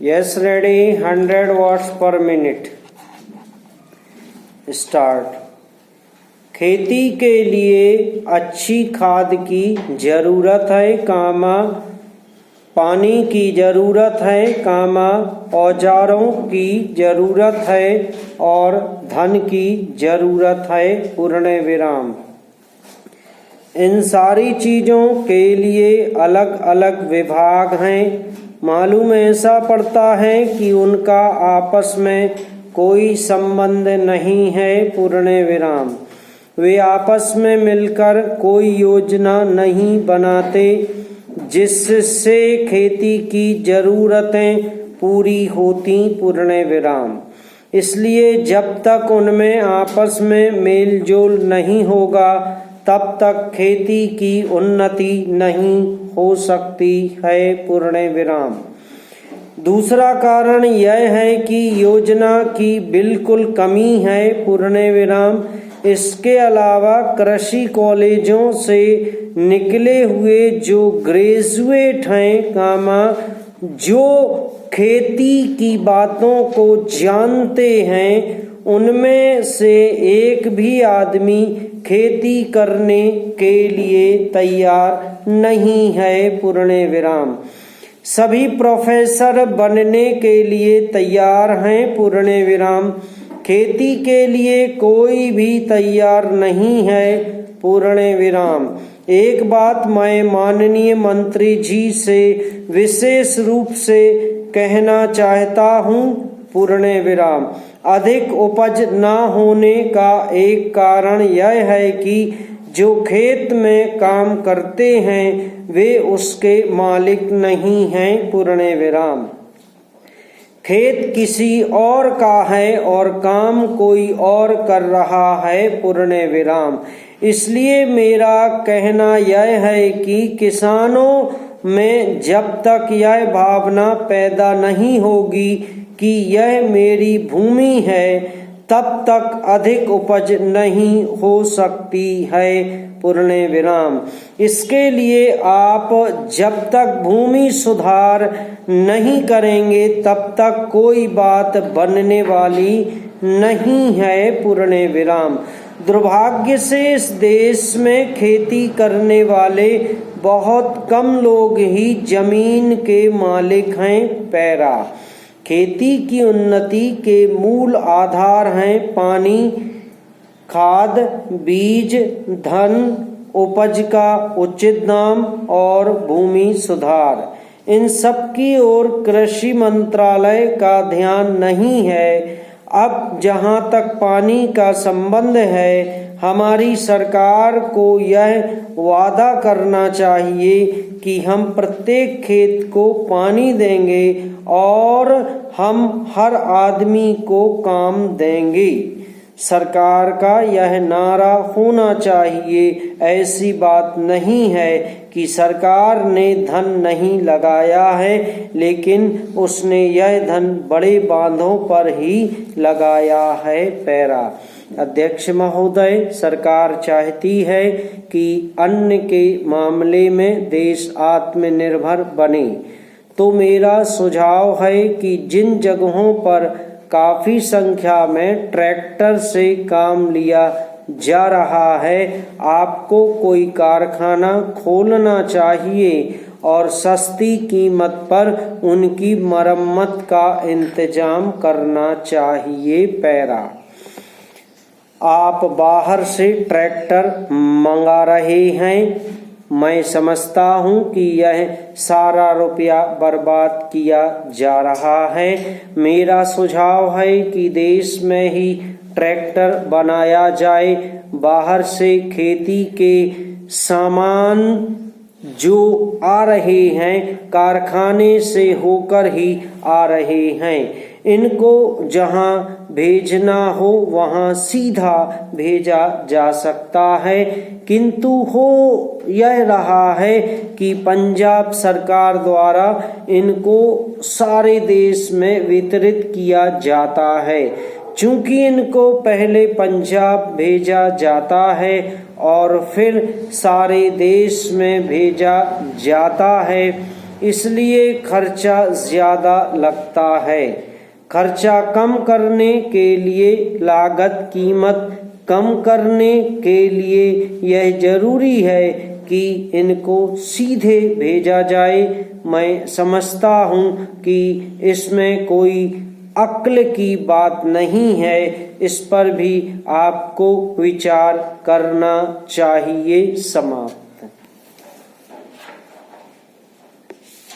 Yes, ready. 100 watts per minute. Start. खेती के लिए अच्छी खाद की जरूरत है, पानी की जरूरत है, औजारों की जरूरत है और धन की जरूरत है, पूर्ण विराम। इन सारी चीजों के लिए अलग अलग विभाग हैं। मालूम ऐसा पड़ता है कि उनका आपस में कोई संबंध नहीं है, पूर्ण विराम। वे आपस में मिलकर कोई योजना नहीं बनाते जिससे खेती की जरूरतें पूरी होती, पूर्ण विराम। इसलिए जब तक उनमें आपस में मेल जोल नहीं होगा तब तक खेती की उन्नति नहीं हो सकती है, पूर्ण विराम। दूसरा कारण यह है कि योजना की बिल्कुल कमी है, पूर्ण विराम। इसके अलावा कृषि कॉलेजों से निकले हुए जो ग्रेजुएट हैं, जो खेती की बातों को जानते हैं, उनमें से एक भी आदमी खेती करने के लिए तैयार नहीं है, पूर्ण विराम। सभी प्रोफेसर बनने के लिए तैयार हैं, पूर्ण विराम। खेती के लिए कोई भी तैयार नहीं है, पूर्ण विराम। एक बात मैं माननीय मंत्री जी से विशेष रूप से कहना चाहता हूँ, पूर्ण विराम। अधिक उपज न होने का एक कारण यह है कि जो खेत में काम करते हैं वे उसके मालिक नहीं हैं, पूर्ण विराम। खेत किसी और का है और काम कोई और कर रहा है, पूर्ण विराम। इसलिए मेरा कहना यह है कि किसानों में जब तक यह भावना पैदा नहीं होगी कि यह मेरी भूमि है, तब तक अधिक उपज नहीं हो सकती है, पूर्ण विराम। इसके लिए आप जब तक भूमि सुधार नहीं करेंगे तब तक कोई बात बनने वाली नहीं है, पूर्ण विराम। दुर्भाग्य से इस देश में खेती करने वाले बहुत कम लोग ही जमीन के मालिक हैं, पैरा। खेती की उन्नति के मूल आधार हैं पानी, खाद, बीज, धन, उपज का उचित दाम और भूमि सुधार। इन सब की ओर कृषि मंत्रालय का ध्यान नहीं है। अब जहाँ तक पानी का संबंध है, हमारी सरकार को यह वादा करना चाहिए कि हम प्रत्येक खेत को पानी देंगे और हम हर आदमी को काम देंगे। सरकार का यह नारा होना चाहिए। ऐसी बात नहीं है कि सरकार ने धन नहीं लगाया है, लेकिन उसने यह धन बड़े बांधों पर ही लगाया है, पैरा। अध्यक्ष महोदय, सरकार चाहती है कि अन्न के मामले में देश आत्मनिर्भर बने। तो मेरा सुझाव है कि जिन जगहों पर काफी संख्या में ट्रैक्टर से काम लिया जा रहा है, आपको कोई कारखाना खोलना चाहिए और सस्ती कीमत पर उनकी मरम्मत का इंतजाम करना चाहिए, पैरा। आप बाहर से ट्रैक्टर मंगा रहे हैं। मैं समझता हूँ कि यह सारा रुपया बर्बाद किया जा रहा है। मेरा सुझाव है कि देश में ही ट्रैक्टर बनाया जाए। बाहर से खेती के सामान जो आ रहे हैं, कारखाने से होकर ही आ रहे हैं। इनको जहां भेजना हो वहां सीधा भेजा जा सकता है, किंतु हो यह रहा है कि पंजाब सरकार द्वारा इनको सारे देश में वितरित किया जाता है। चूंकि इनको पहले पंजाब भेजा जाता है और फिर सारे देश में भेजा जाता है, इसलिए खर्चा ज़्यादा लगता है। खर्चा कम करने के लिए लागत कीमत कम करने के लिए यह जरूरी है कि इनको सीधे भेजा जाए। मैं समझता हूँ कि इसमें कोई अक्ल की बात नहीं है, इस पर भी आपको विचार करना चाहिए। समाप्त।